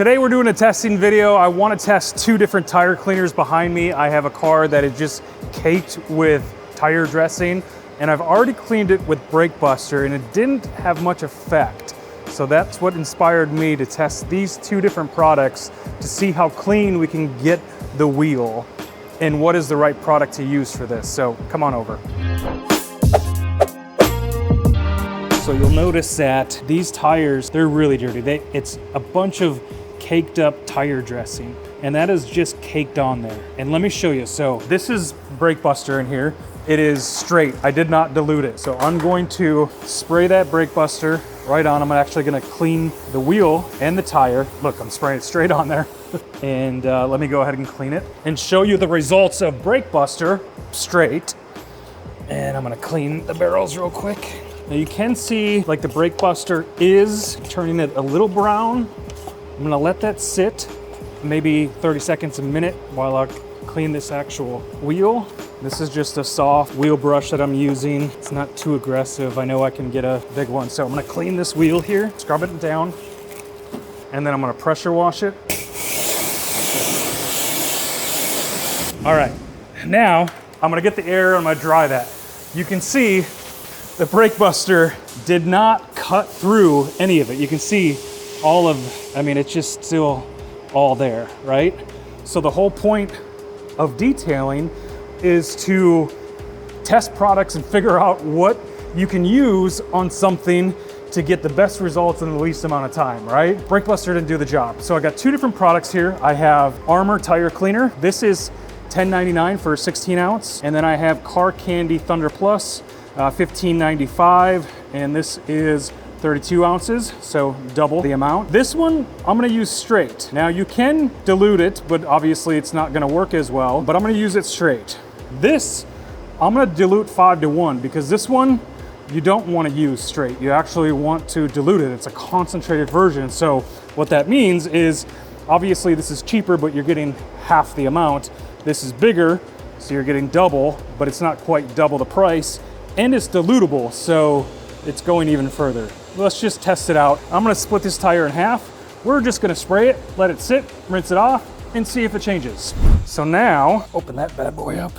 Today we're doing a testing video. I want to test two different tire cleaners behind me. I have a car that is just caked with tire dressing, and I've already cleaned it with Brake Buster and it didn't have much effect. So that's what inspired me to test these two different products to see how clean we can get the wheel and what is the right product to use for this. So come on over. So you'll notice that these tires, they're really dirty. It's a bunch of caked up tire dressing, and that is just caked on there. And let me show you. So this is Brake Buster in here. It is straight. I did not dilute it. So I'm going to spray that Brake Buster right on. I'm actually gonna clean the wheel and the tire. Look, I'm spraying it straight on there. And let me go ahead and clean it and show you the results of Brake Buster straight. And I'm gonna clean the barrels real quick. Now you can see like the Brake Buster is turning it a little brown. I'm gonna let that sit maybe 30 seconds, a minute while I clean this actual wheel. This is just a soft wheel brush that I'm using. It's not too aggressive. I know I can get a big one. So I'm gonna clean this wheel here, scrub it down, and then I'm gonna pressure wash it. All right, now I'm gonna get the air and I'm gonna dry that. You can see the Brake Buster did not cut through any of it. You can see all of, it's just still all there, right? So the whole point of detailing is to test products and figure out what you can use on something to get the best results in the least amount of time, right? Brake Buster didn't do the job. So I got two different products here. I have Armour tire cleaner. This is $10.99 for a 16 ounce. And then I have Car Candy Thunder Plus, $15.95, and this is 32 ounces, so double the amount. This one, I'm gonna use straight. Now you can dilute it, but obviously it's not gonna work as well, but I'm gonna use it straight. This, I'm gonna dilute 5-to-1 because this one, you don't wanna use straight. You actually want to dilute it. It's a concentrated version. So what that means is, obviously this is cheaper, but you're getting half the amount. This is bigger, so you're getting double, but it's not quite double the price. And it's dilutable, so it's going even further. Let's just test it out. I'm gonna split this tire in half. We're just gonna spray it, let it sit, rinse it off, and see if it changes. So now, open that bad boy up.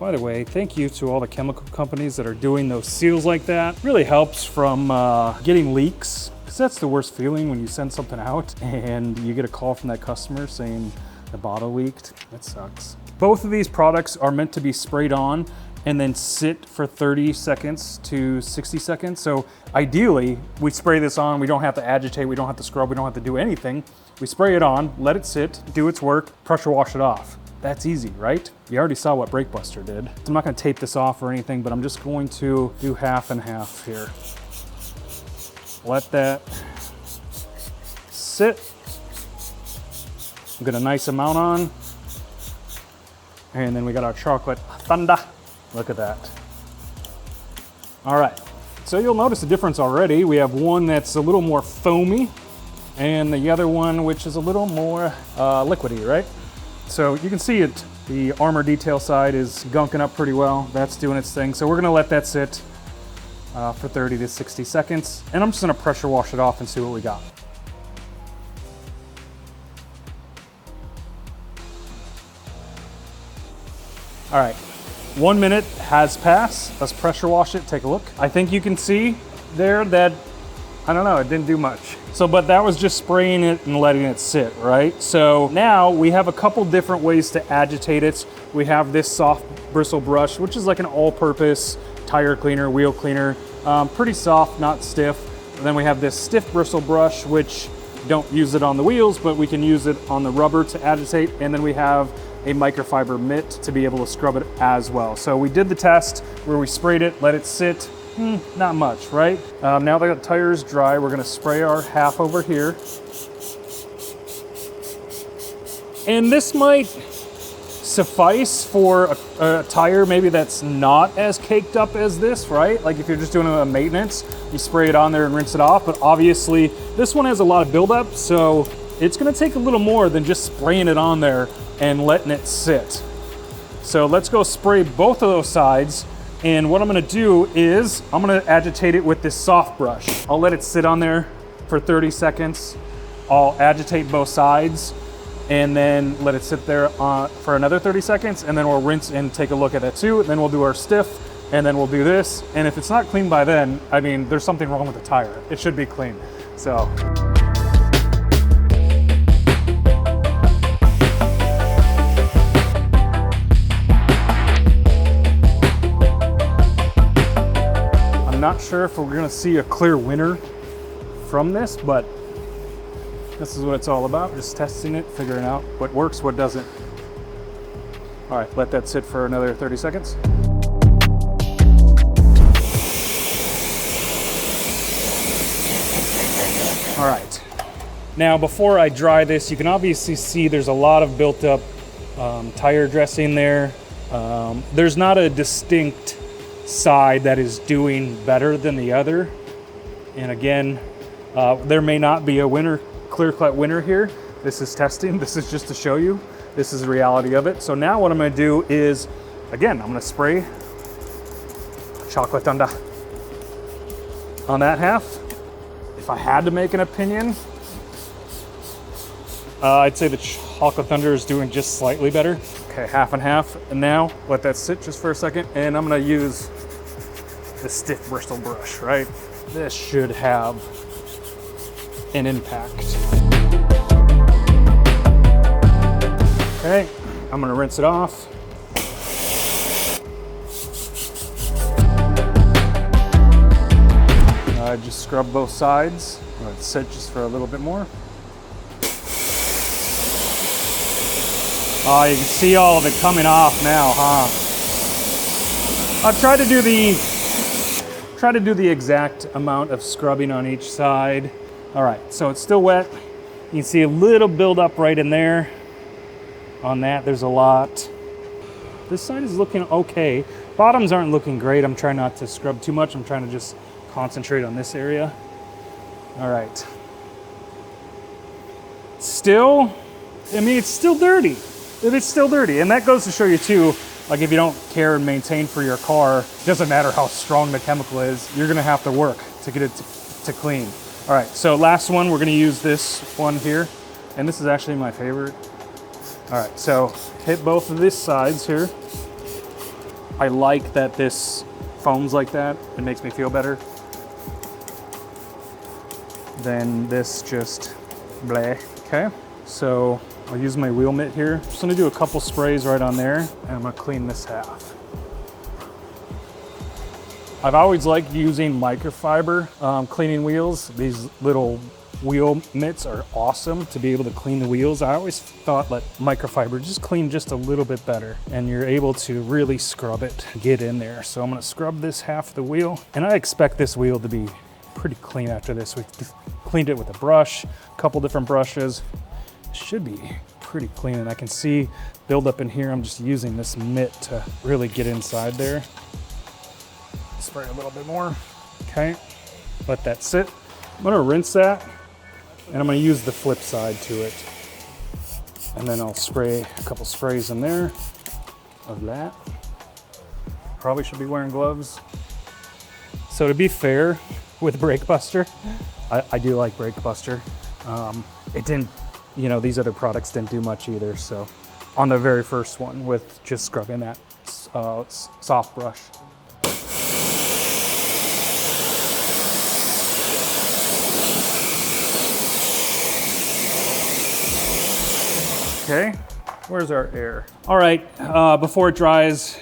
By the way, thank you to all the chemical companies that are doing those seals like that. Really helps from getting leaks, because that's the worst feeling when you send something out and you get a call from that customer saying the bottle leaked. That sucks. Both of these products are meant to be sprayed on and then sit for 30 seconds to 60 seconds. So ideally, we spray this on, we don't have to agitate, we don't have to scrub, we don't have to do anything. We spray it on, let it sit, do its work, pressure wash it off. That's easy, right? You already saw what Brake Buster did. I'm not gonna tape this off or anything, but I'm just going to do half and half here. Let that sit. Get a nice amount on. And then we got our chocolate thunder. Look at that. All right, so you'll notice the difference already. We have one that's a little more foamy and the other one which is a little more liquidy, right? So you can see it, the Armour detail side is gunking up pretty well. That's doing its thing. So we're gonna let that sit for 30 to 60 seconds. And I'm just gonna pressure wash it off and see what we got. All right. 1 minute has passed. Let's pressure wash it, take a look. I think you can see there that, I don't know, it didn't do much. So, but that was just spraying it and letting it sit, right? So now we have a couple different ways to agitate it. We have this soft bristle brush, which is like an all-purpose tire cleaner, wheel cleaner. Pretty soft, not stiff. And then we have this stiff bristle brush, which don't use it on the wheels, but we can use it on the rubber to agitate. And then we have a microfiber mitt to be able to scrub it as well. So we did the test where we sprayed it, let it sit, not much, right? Now that the tire is dry, we're gonna spray our half over here. And this might suffice for a tire maybe that's not as caked up as this, right? Like if you're just doing a maintenance, you spray it on there and rinse it off, but obviously this one has a lot of buildup, so it's gonna take a little more than just spraying it on there and letting it sit. So let's go spray both of those sides. And what I'm gonna do is I'm gonna agitate it with this soft brush. I'll let it sit on there for 30 seconds I'll agitate both sides and then let it sit there for another 30 seconds, and then we'll rinse and take a look at that too. Then we'll do our stiff, and then we'll do this. And if it's not clean by then, I mean, there's something wrong with the tire. It should be clean. So. I'm not sure if we're gonna see a clear winner from this, but this is what it's all about. Just testing it, figuring out what works, what doesn't. All right, let that sit for another 30 seconds. All right, now before I dry this, you can obviously see there's a lot of built up tire dressing there. There's not a distinct side that is doing better than the other. And again, there may not be a winner, clear-cut winner here. This is testing. This is just to show you. This is the reality of it. So now what I'm going to do is, again, I'm going to spray Chocolate Thunder on that half. If I had to make an opinion, I'd say the Chocolate Thunder is doing just slightly better. Okay, half and half. And now let that sit just for a second. And I'm going to use the stiff bristle brush, right? This should have an impact. Okay, I'm gonna rinse it off. Just scrub both sides. Let it sit just for a little bit more. Oh, you can see all of it coming off now, huh? I've tried to do the exact amount of scrubbing on each side. All right, so it's still wet. You can see a little buildup right in there. On that, there's a lot. This side is looking okay. Bottoms aren't looking great. I'm trying not to scrub too much. I'm trying to just concentrate on this area. All right. Still, I mean, it's still dirty. It's still dirty. And that goes to show you too, like if you don't care and maintain for your car, it doesn't matter how strong the chemical is, you're gonna have to work to get it to clean. All right, so last one, we're gonna use this one here. And this is actually my favorite. All right, so hit both of these sides here. I like that this foams like that. It makes me feel better. Then this just bleh, okay? So I'll use my wheel mitt here. Just gonna do a couple sprays right on there, and I'm gonna clean this half. I've always liked using microfiber cleaning wheels. These little wheel mitts are awesome to be able to clean the wheels. I always thought that microfiber just clean just a little bit better, and you're able to really scrub it, get in there. So I'm gonna scrub this half of the wheel, and I expect this wheel to be pretty clean after this. We've cleaned it with a brush, a couple different brushes. It should be pretty clean, and I can see build up in here. I'm just using this mitt to really get inside there. Spray a little bit more, okay? Let that sit. I'm gonna rinse that, and I'm gonna use the flip side to it. And then I'll spray a couple sprays in there of that. Probably should be wearing gloves. So to be fair with Brake Buster, I do like Brake Buster. It didn't, you know, these other products didn't do much either. So on the very first one with just scrubbing that soft brush. Okay, where's our air? All right, before it dries,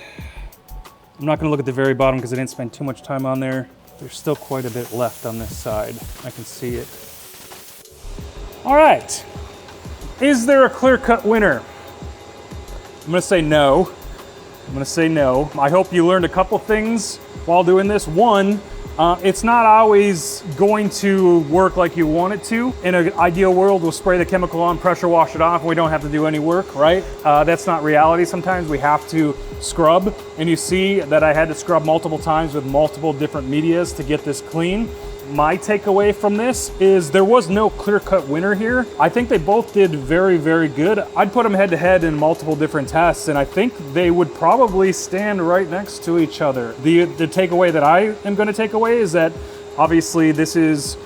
I'm not gonna look at the very bottom because I didn't spend too much time on there. There's still quite a bit left on this side. I can see it. All right, is there a clear-cut winner? I'm gonna say no. I'm gonna say no. I hope you learned a couple things while doing this. One, it's not always going to work like you want it to. In an ideal world, we'll spray the chemical on, pressure wash it off, and we don't have to do any work, right? That's not reality. Sometimes we have to scrub, and you see that I had to scrub multiple times with multiple different medias to get this clean. My takeaway from this is there was no clear-cut winner here. I think they both did very, very good. I'd put them head-to-head in multiple different tests, and I think they would probably stand right next to each other. The takeaway that I am going to take away is that obviously this is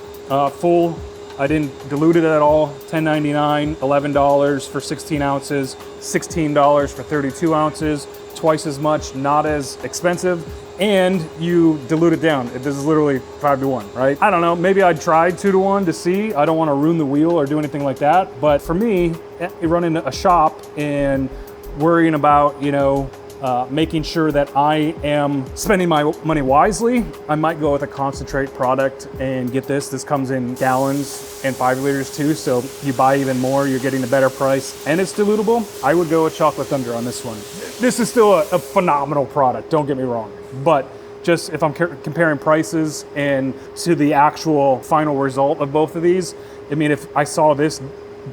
full I didn't dilute it at all. $10.99, $11 for 16 ounces, $16 for 32 ounces, twice as much, not as expensive, and you dilute it down. This is literally 5-to-1, right? I don't know, maybe I'd try 2-to-1 to see. I don't want to ruin the wheel or do anything like that, but for me, running a shop and worrying about, you know, making sure that I am spending my money wisely, I might go with a concentrate product and get this. This comes in gallons and 5 liters too, so you buy even more, you're getting a better price, and it's dilutable. I would go with Chocolate Thunder on this one. This is still a phenomenal product, don't get me wrong, but just if I'm comparing prices and to the actual final result of both of these, I mean, if I saw this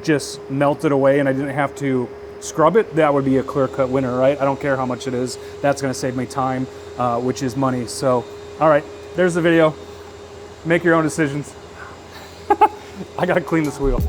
just melted away and I didn't have to scrub it, that would be a clear-cut winner, right? I don't care how much it is. That's gonna save me time, which is money. So, all right, there's the video. Make your own decisions. I gotta clean this wheel.